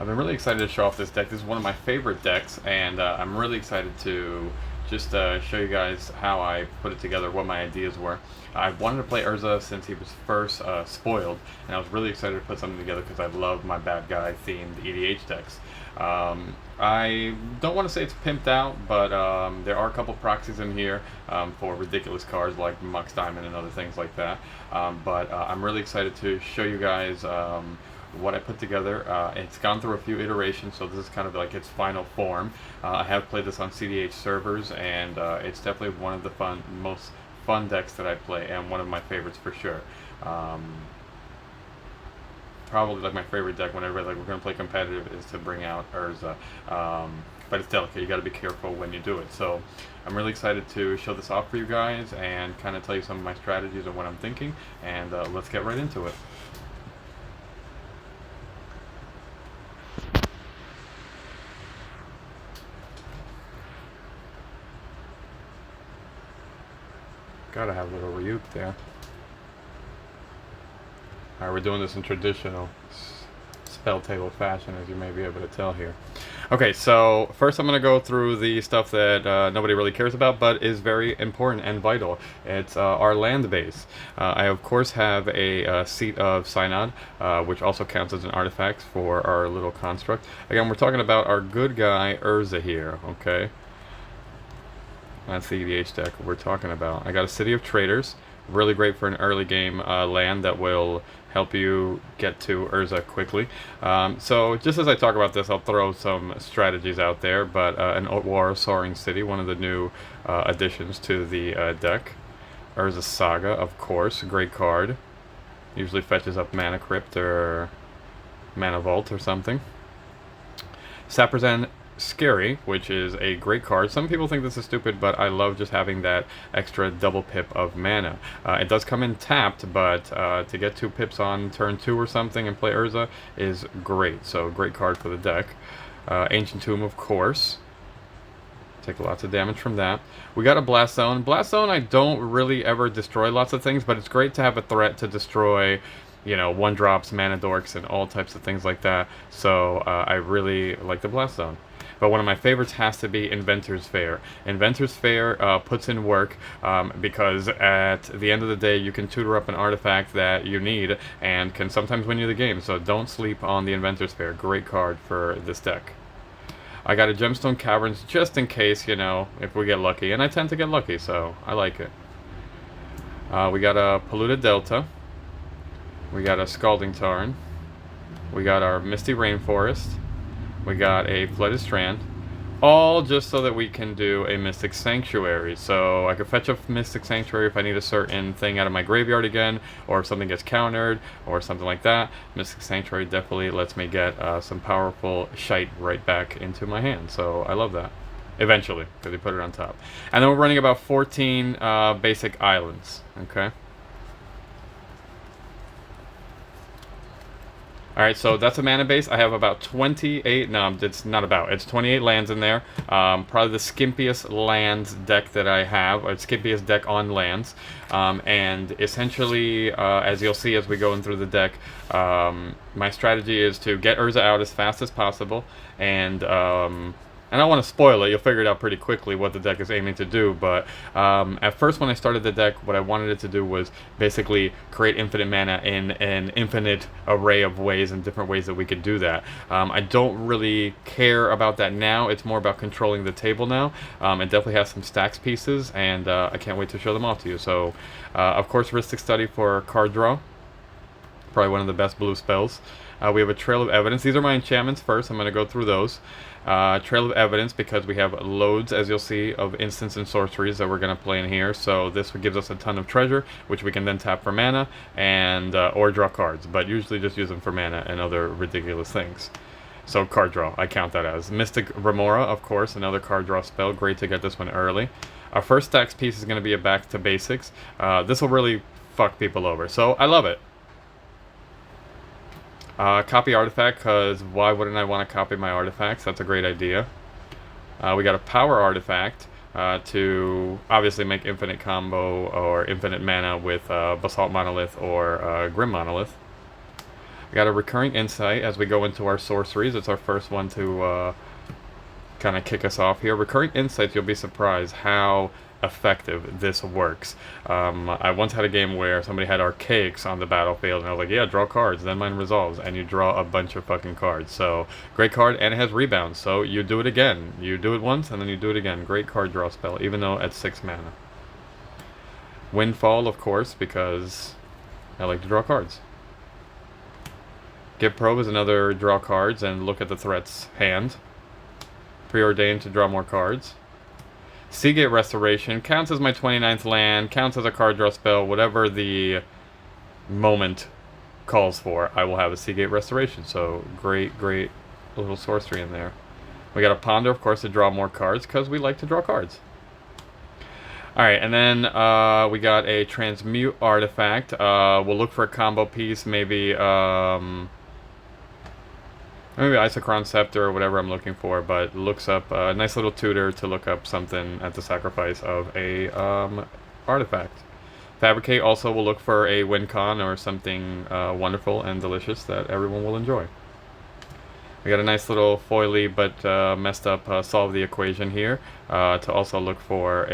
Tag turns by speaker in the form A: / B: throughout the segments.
A: I've been really excited to show off this deck. This is one of my favorite decks, and I'm really excited to just show you guys how I put it together, what my ideas were. I wanted to play Urza since he was first spoiled, and I was really excited to put something together because I love my bad guy themed EDH decks. I don't want to say it's pimped out, but there are a couple proxies in here for ridiculous cards like Mux Diamond and other things like that. But I'm really excited to show you guys what I put together. It's gone through a few iterations, so this is kind of like its final form. I have played this on CDH servers, and it's definitely one of the most fun decks that I play, and one of my favorites for sure. Probably like my favorite deck whenever like we're gonna play competitive is to bring out Urza. But it's delicate. You got to be careful when you do it. So I'm really excited to show this off for you guys and kind of tell you some of my strategies and what I'm thinking. And let's get right into it. Gotta have a little Ryuk there. Alright, we're doing this in traditional spell table fashion, as you may be able to tell here. Okay, so first I'm going to go through the stuff that nobody really cares about, but is very important and vital. It's our land base. I, of course, have a Seat of Synod, which also counts as an artifact for our little construct. Again, we're talking about our good guy, Urza here, okay? That's the EDH deck we're talking about. I got a City of Traders. Really great for an early game land that will help you get to Urza quickly. So just as I talk about this, I'll throw some strategies out there, but an War Soaring City, one of the new additions to the deck. Urza Saga, of course, great card. Usually fetches up Mana Crypt or Mana Vault or something. Saprozan Scary, which is a great card. Some people think this is stupid, but I love just having that extra double pip of mana. It does come in tapped, but to get 2 pips on turn 2 or something and play Urza is great. So great card for the deck. Ancient Tomb, of course. Take lots of damage from that. We got a Blast Zone. Blast Zone, I don't really ever destroy lots of things, but it's great to have a threat to destroy, you know, 1-drops, mana dorks, and all types of things like that. So I really like the Blast Zone. But one of my favorites has to be Inventor's Fair. Inventor's Fair puts in work because at the end of the day you can tutor up an artifact that you need and can sometimes win you the game. So don't sleep on the Inventor's Fair. Great card for this deck. I got a Gemstone Caverns just in case, you know, if we get lucky. And I tend to get lucky, so I like it. We got a Polluted Delta. We got a Scalding Tarn. We got our Misty Rainforest. We got a Flooded Strand, all just so that we can do a Mystic Sanctuary. So I could fetch a Mystic Sanctuary if I need a certain thing out of my graveyard again, or if something gets countered, or something like that. Mystic Sanctuary definitely lets me get some powerful shite right back into my hand, so I love that. Eventually, because they put it on top. And then we're running about 14 basic islands, okay? Alright, so that's a mana base. I have about 28, no, it's not about, it's 28 lands in there. Probably the skimpiest lands deck that I have, or skimpiest deck on lands. And essentially, as you'll see as we go in through the deck, my strategy is to get Urza out as fast as possible, and I don't want to spoil it, you'll figure it out pretty quickly what the deck is aiming to do, but at first when I started the deck, what I wanted it to do was basically create infinite mana in an infinite array of ways and different ways that we could do that. I don't really care about that now, it's more about controlling the table now. It definitely has some stacks pieces, and I can't wait to show them off to you. So, of course, Ristic Study for card draw. Probably one of the best blue spells. We have a Trail of Evidence. These are my enchantments first. I'm going to go through those. Trail of Evidence, because we have loads, as you'll see, of instants and sorceries that we're going to play in here. So this gives us a ton of treasure, which we can then tap for mana and or draw cards. But usually just use them for mana and other ridiculous things. So card draw, I count that as. Mystic Remora, of course, another card draw spell. Great to get this one early. Our first stacks piece is going to be a back to basics. This will really fuck people over, so I love it. Copy artifact, because why wouldn't I want to copy my artifacts? That's a great idea. We got a power artifact to obviously make infinite combo or infinite mana with Basalt Monolith or Grim Monolith. We got a Recurring Insight as we go into our sorceries. It's our first one to kind of kick us off here. Recurring Insights, you'll be surprised how effective this works. I once had a game where somebody had Archaics on the battlefield, and I was like, yeah, draw cards, then mine resolves, and you draw a bunch of fucking cards. So, great card, and it has rebound, so you do it again. You do it once, and then you do it again. Great card draw spell, even though at 6 mana. Windfall, of course, because I like to draw cards. Give Probe is another draw cards and look at the threat's hand. Preordained to draw more cards. Seagate Restoration counts as my 29th land, counts as a card draw spell, whatever the moment calls for. I will have a Seagate Restoration, so great little sorcery in there. We got a Ponder, of course, to draw more cards, because we like to draw cards. Alright, and then we got a Transmute Artifact. We'll look for a combo piece, maybe Isochron Scepter or whatever I'm looking for, but looks up a nice little tutor to look up something at the sacrifice of a artifact. Fabricate also will look for a win con or something wonderful and delicious that everyone will enjoy. We got a nice little foily but messed up solve the equation here to also look for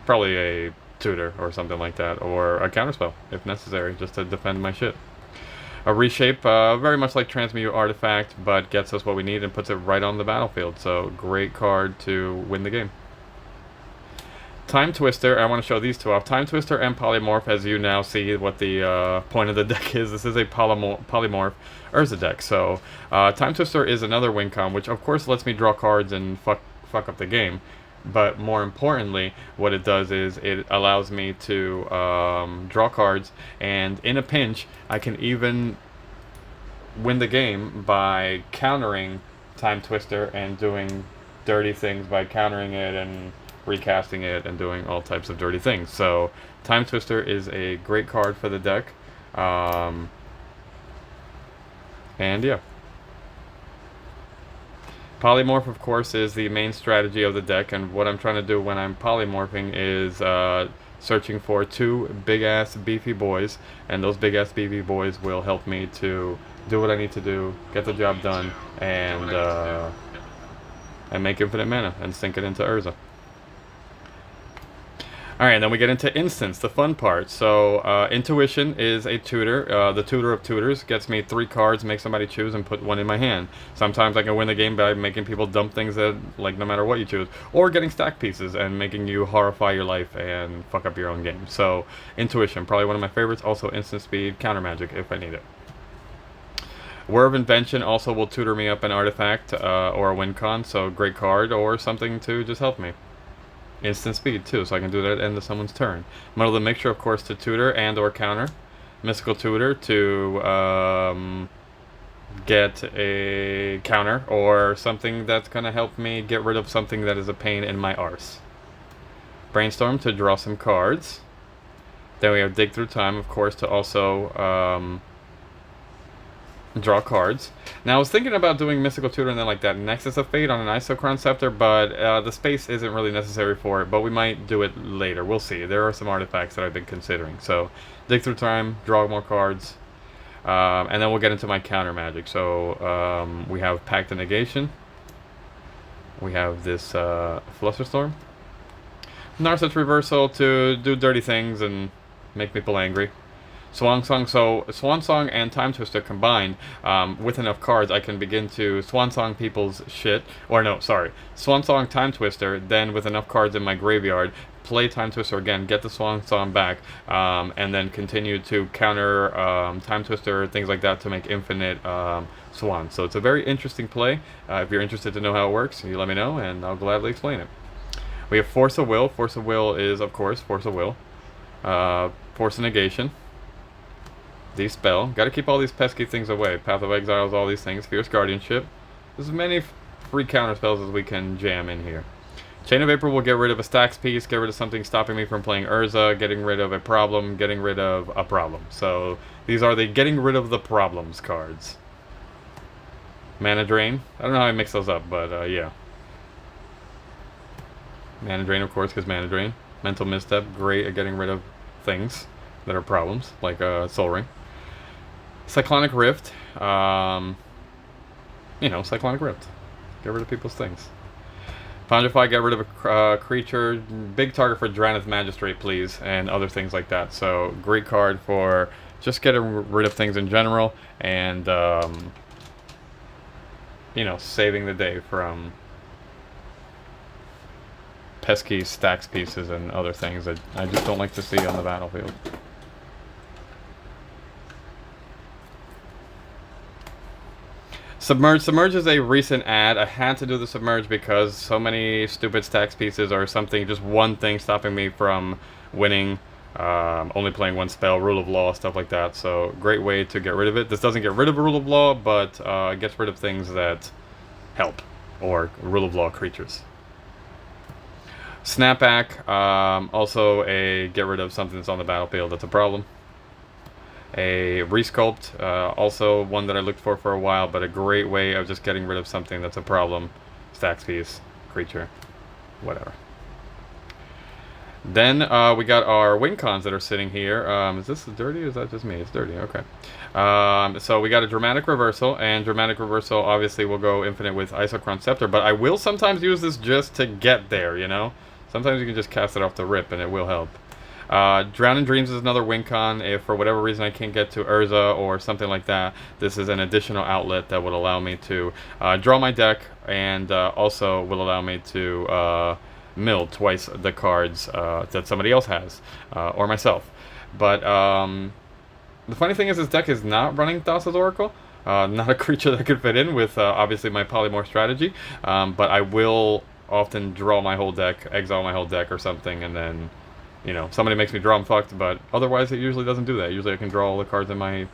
A: probably a tutor or something like that, or a counterspell if necessary, just to defend my shit. A Reshape, very much like Transmute Artifact, but gets us what we need and puts it right on the battlefield. So, great card to win the game. Time Twister, I want to show these two off. Time Twister and Polymorph, as you now see what the point of the deck is. This is a Polymorph Urza deck. So, Time Twister is another win con, which of course lets me draw cards and fuck up the game. But more importantly, what it does is it allows me to draw cards, and in a pinch, I can even win the game by countering Time Twister and doing dirty things by countering it and recasting it and doing all types of dirty things. So, Time Twister is a great card for the deck. And yeah. Polymorph, of course, is the main strategy of the deck, and what I'm trying to do when I'm polymorphing is searching for 2 big-ass beefy boys, and those big-ass beefy boys will help me to do what I need to do, get the job done, and make infinite mana and sink it into Urza. Alright, then we get into Instants, the fun part. So, Intuition is a tutor. The tutor of tutors gets me 3 cards, make somebody choose, and put one in my hand. Sometimes I can win the game by making people dump things that, like, no matter what you choose. Or getting stack pieces and making you horrify your life and fuck up your own game. So, Intuition, probably one of my favorites. Also, instant speed, counter magic if I need it. Word of Invention also will tutor me up an artifact or a win con, so great card, or something to just help me. Instant speed too, so I can do that at the end of someone's turn. Muddle the Mixture, of course, to tutor and or counter. Mystical Tutor to get a counter or something that's going to help me get rid of something that is a pain in my arse. Brainstorm to draw some cards. Then we have Dig Through Time, of course, to also draw cards. Now, I was thinking about doing Mystical Tutor and then like that Nexus of Fate on an Isochron Scepter, but the space isn't really necessary for it, but we might do it later. We'll see. There are some artifacts that I've been considering. So, Dig Through Time, draw more cards, and then we'll get into my counter magic. So, we have Pact of Negation. We have this Flusterstorm. Narset's Reversal to do dirty things and make people angry. Swan Song, so Swan Song and Time Twister combined, with enough cards, I can begin to Swan Song people's shit. Or no, sorry. Swan Song, Time Twister, then with enough cards in my graveyard, play Time Twister again, get the Swan Song back, and then continue to counter Time Twister, things like that, to make infinite Swan. So it's a very interesting play. If you're interested to know how it works, you let me know, and I'll gladly explain it. We have Force of Will. Force of Will is, of course, Force of Will. Force of Negation. Spell. Gotta keep all these pesky things away. Path of Exiles, all these things. Fierce Guardianship. There's as many free counter spells as we can jam in here. Chain of Vapor will get rid of a stacks piece, get rid of something stopping me from playing Urza, getting rid of a problem, getting rid of a problem. So, these are the getting rid of the problems cards. Mana Drain. I don't know how I mix those up, but yeah. Mana Drain, of course, because Mana Drain. Mental Misstep, great at getting rid of things that are problems, like Soul Ring. Cyclonic Rift, You know, Cyclonic Rift. Get rid of people's things. Pontify, get rid of a creature. Big target for Drannith Magistrate, please, and other things like that. So, great card for just getting rid of things in general, and, you know, saving the day from pesky stacks pieces and other things that I just don't like to see on the battlefield. Submerge. Submerge is a recent add. I had to do the Submerge because so many stupid stacks pieces or something, just one thing stopping me from winning. Only playing one spell, Rule of Law, stuff like that. So, great way to get rid of it. This doesn't get rid of a Rule of Law, but it gets rid of things that help, or Rule of Law creatures. Snapback, also a get rid of something that's on the battlefield that's a problem. A Resculpt, also one that I looked for a while, but a great way of just getting rid of something that's a problem. Stacks piece, creature, whatever. Then we got our win cons that are sitting here. Is this dirty or is that just me? It's dirty, okay. So we got a Dramatic Reversal, and Dramatic Reversal obviously will go infinite with Isochron Scepter, but I will sometimes use this just to get there, you know? Sometimes you can just cast it off the rip and it will help. Drowning Dreams is another win con. If for whatever reason I can't get to Urza or something like that, this is an additional outlet that would allow me to draw my deck, and also will allow me to mill twice the cards that somebody else has, or myself. But the funny thing is, this deck is not running Thassa's Oracle. Not a creature that could fit in with obviously my Polymorph strategy, but I will often draw my whole deck, exile my whole deck or something, and then, you know, somebody makes me draw, I'm fucked, but otherwise it usually doesn't do that. Usually I can draw all the cards in my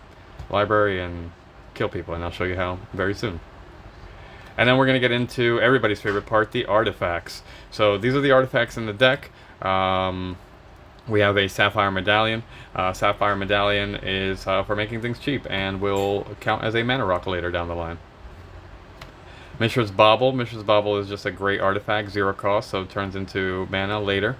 A: library and kill people, and I'll show you how very soon. And then we're going to get into everybody's favorite part, the artifacts. So these are the artifacts in the deck. We have a Sapphire Medallion. Sapphire Medallion is for making things cheap and will count as a mana rock later down the line. Mishra's Bauble. Mishra's Bauble is just a great artifact, 0 cost, so it turns into mana later.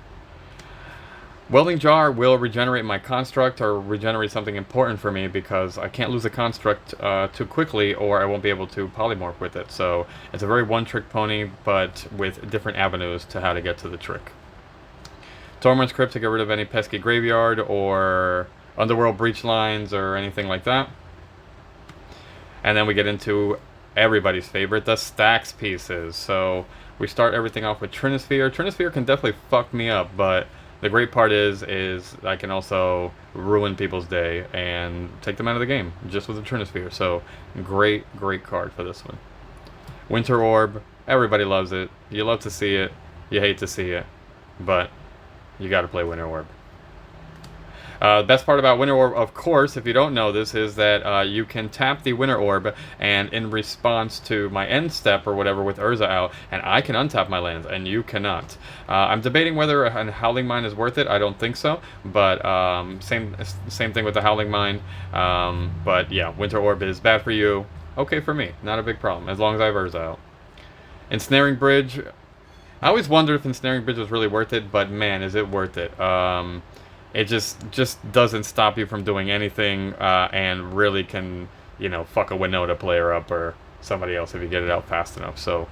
A: Welding Jar will regenerate my construct, or regenerate something important for me, because I can't lose a construct too quickly or I won't be able to polymorph with it. So it's a very one-trick pony, but with different avenues to how to get to the trick. Tormund's Crypt to get rid of any pesky graveyard or Underworld Breach lines or anything like that. And then we get into everybody's favorite, the stacks pieces. So we start everything off with Trinisphere. Trinisphere can definitely fuck me up, but the great part is I can also ruin people's day and take them out of the game just with the Trinisphere. So great card for this one. Winter Orb, everybody loves it. You love to see it, you hate to see it, but you gotta play Winter Orb. Best part about Winter Orb, of course, if you don't know this, is that you can tap the Winter Orb, and in response to my end step or whatever with Urza out, and I can untap my lands, and you cannot. I'm debating whether a Howling Mine is worth it. I don't think so, but same thing with the Howling Mine. But yeah, Winter Orb is bad for you. Okay for me, not a big problem, as long as I have Urza out. Ensnaring Bridge. I always wondered if Ensnaring Bridge was really worth it, but man, is it worth it. It just doesn't stop you from doing anything, and really can, you know, fuck a Winota player up or somebody else if you get it out fast enough. So,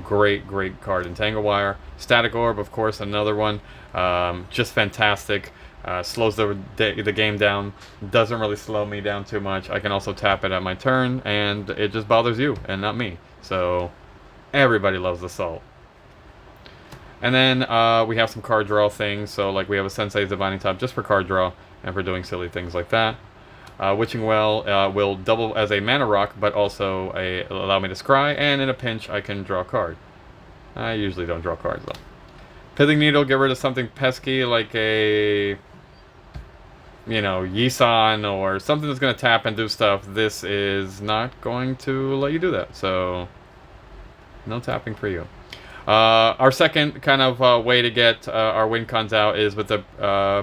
A: great card. Entangle Wire. Static Orb, of course, another one. Just fantastic. Slows the game down. Doesn't really slow me down too much. I can also tap it at my turn, and it just bothers you and not me. So, everybody loves the Salt. And then we have some card draw things, so like we have a Sensei's Divining Top just for card draw and for doing silly things like that. Witching Well will double as a mana rock, but also allow me to scry, and in a pinch I can draw a card. I usually don't draw cards though. Pithing Needle, get rid of something pesky like a, you know, Yisan or something that's going to tap and do stuff. This is not going to let you do that, so no tapping for you. Our second kind of way to get our win cons out is with the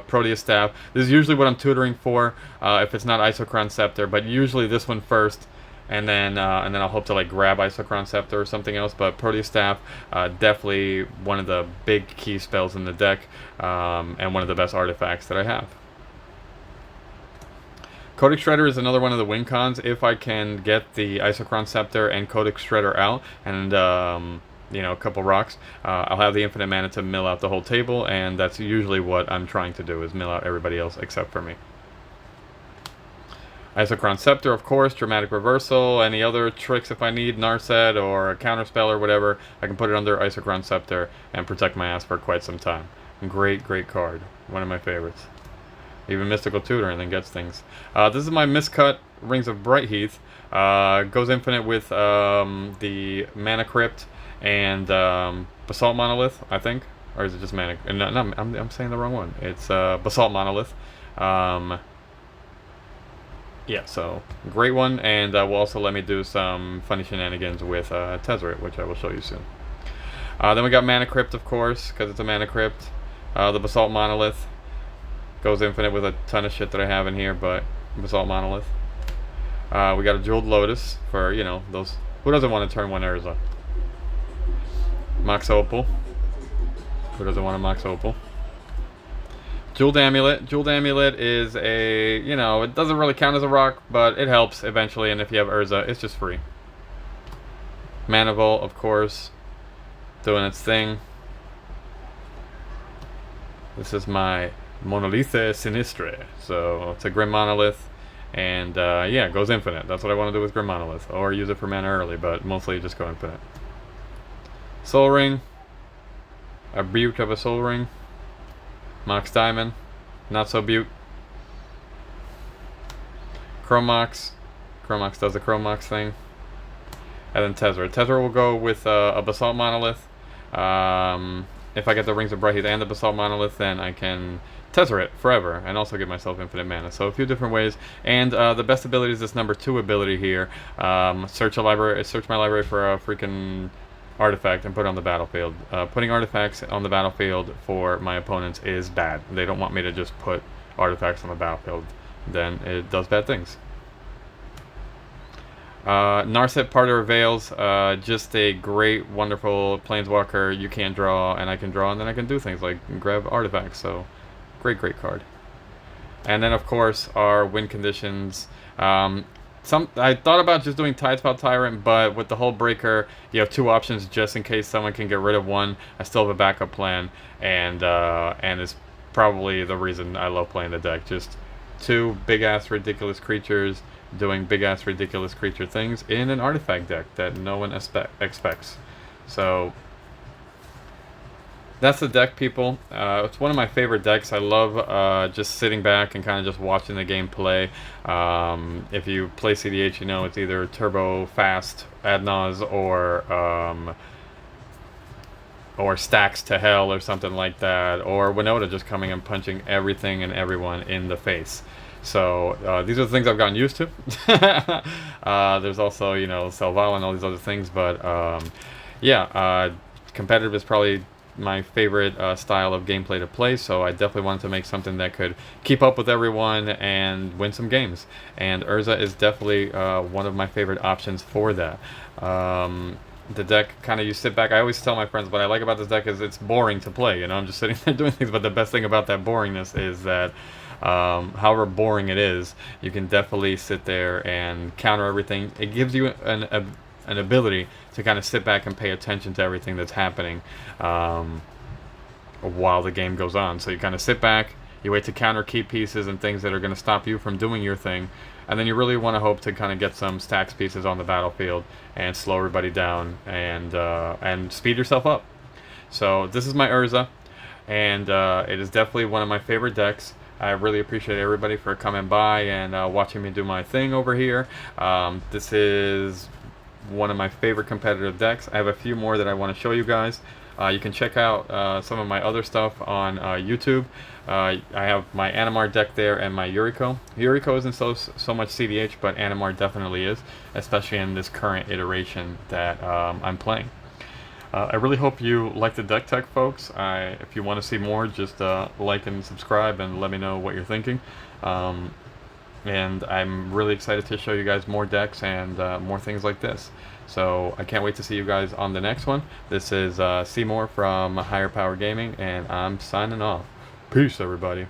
A: Proteus Staff. This is usually what I'm tutoring for, if it's not Isochron Scepter, but usually this one first, and then I'll hope to like grab Isochron Scepter or something else. But Proteus Staff, definitely one of the big key spells in the deck, and one of the best artifacts that I have. Codex Shredder is another one of the win cons. If I can get the Isochron Scepter and Codex Shredder out, and you know, a couple rocks, I'll have the infinite mana to mill out the whole table, and that's usually what I'm trying to do, is mill out everybody else except for me. Isochron Scepter, of course, Dramatic Reversal, any other tricks if I need, Narset or a Counterspell or whatever, I can put it under Isochron Scepter and protect my ass for quite some time. Great, great card. One of my favorites. Even Mystical Tutor and then gets things. This is my miscut Rings of Brightheath. Goes infinite with the Mana Crypt and Basalt Monolith, I think. Or is it just Mana? No, I'm saying the wrong one. It's Basalt Monolith. Yeah, so great one, and will also let me do some funny shenanigans with Tezzeret, which I will show you soon. Then we got Mana Crypt, of course, because it's a Mana Crypt. The Basalt Monolith goes infinite with a ton of shit that I have in here, but Basalt Monolith. We got a Jeweled Lotus for, you know, those... Who doesn't want to turn one Urza? Mox Opal. Who doesn't want a Mox Opal? Jeweled Amulet. Jeweled Amulet is a, you know, it doesn't really count as a rock, but it helps eventually, and if you have Urza, it's just free. Mana Vault, of course, doing its thing. This is my Monolithe Sinistre. So it's a Grim Monolith, and yeah, it goes infinite. That's what I want to do with Grim Monolith, or use it for mana early, but mostly just go infinite. Soul Ring. A Butte of a Soul Ring. Mox Diamond, not so Butte. Chromox. Chromox does the Chromox thing. And then Tezzeret. Tezzeret will go with a Basalt Monolith. If I get the Rings of Brightheath and the Basalt Monolith, then I can Tezzeret forever and also give myself infinite mana. So a few different ways. And the best ability is this number 2 ability here. Search my library for a freaking artifact and put it on the battlefield. Putting artifacts on the battlefield for my opponents is bad. They don't want me to just put artifacts on the battlefield. Then it does bad things. Narset Parter of Veils, just a great, wonderful planeswalker. You can't draw, and I can draw, and then I can do things like grab artifacts. So, great, great card. And then, of course, our win conditions. I thought about just doing Tidespot Tyrant, but with the whole breaker, you have 2 options just in case someone can get rid of one. I still have a backup plan, and it's probably the reason I love playing the deck. Just 2 big-ass ridiculous creatures doing big-ass ridiculous creature things in an artifact deck that no one expects. So that's the deck, people. It's one of my favorite decks. I love just sitting back and kind of just watching the game play. If you play CDH, you know it's either turbo fast ad nause or stacks to hell or something like that, or Winota just coming and punching everything and everyone in the face. So these are the things I've gotten used to. There's also, you know, Selvala and all these other things, but yeah, competitive is probably my favorite style of gameplay to play, so I definitely wanted to make something that could keep up with everyone and win some games. And Urza is definitely one of my favorite options for that. The deck, kind of, you sit back. I always tell my friends what I like about this deck is it's boring to play. You know, I'm just sitting there doing things, but the best thing about that boringness is that however boring it is, you can definitely sit there and counter everything. It gives you an ability to kind of sit back and pay attention to everything that's happening while the game goes on. So you kind of sit back, you wait to counter key pieces and things that are going to stop you from doing your thing, and then you really want to hope to kind of get some stacks pieces on the battlefield and slow everybody down and speed yourself up. So this is my Urza, and it is definitely one of my favorite decks. I really appreciate everybody for coming by and watching me do my thing over here. This is one of my favorite competitive decks. I have a few more that I want to show you guys. You can check out some of my other stuff on YouTube. I have my Animar deck there and my Yuriko. Yuriko isn't so much CDH, but Animar definitely is, especially in this current iteration that I'm playing. I really hope you like the deck tech, folks. If you want to see more, just like and subscribe and let me know what you're thinking. And I'm really excited to show you guys more decks and more things like this. So I can't wait to see you guys on the next one. This is Seymour from Higher Power Gaming, and I'm signing off. Peace, everybody.